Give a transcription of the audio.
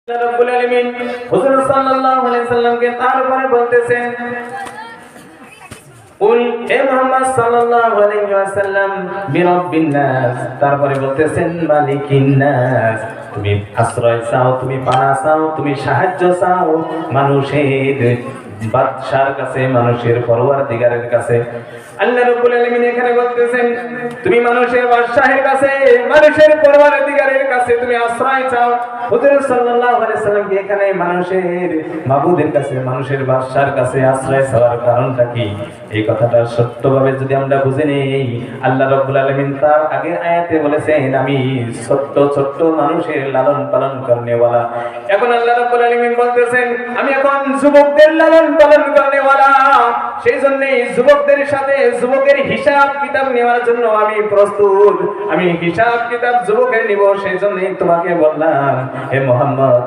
রব্বুল আলামিন হুজুর সাল্লাল্লাহু আলাইহি সাল্লামকে তার উপরে বলতেছেন, কুল হে মুহাম্মদ সাল্লাল্লাহু আলাইহি ওয়াসাল্লাম বিরাব্বিন নাস, তারপরে বলতেছেন মালিকিন নাস। তুমি আশ্রয় চাও, তুমি পানা চাও, তুমি সাহায্য চাও মানুষের বাদশার কাছে, মানুষের পরওয়ারদিগারের কাছে। আল্লাহ রাব্বুল আলামিন এখানে বলতেছেন তুমি মানুষের বাদশাহের কাছে, মানুষের পরওয়ারদিগারের কাছে তুমি আশ্রয় চাও। হুজুর সাল্লাল্লাহু আলাইহি সাল্লাম কি এখানে মানুষের মাবুদের কাছে, মানুষের বাদশার কাছে আশ্রয় চাওয়ার কারণটা কি? এই কথাটা সত্যভাবে যদি আমরা বুঝে নেই, আল্লাহ রাব্বুল আলামিন তার আগের আয়াতে বলেছেন আমি ছোট্ট ছোট্ট মানুষের লালন পালন করনেওয়ালা। এখন আল্লাহ রাব্বুল আলামিন বলতেছেন আমি এখন যুবকদের লালন পালন করনেওয়ালা। সেই জন্যই যুবকদের সাথে যুবকের হিসাব কিতাব নেওয়ার জন্য আমি প্রস্তুত। আমি হিসাব কিতাব যুবকের নিব, সেই জন্যই তোমাকে বললাম হে মুহাম্মদ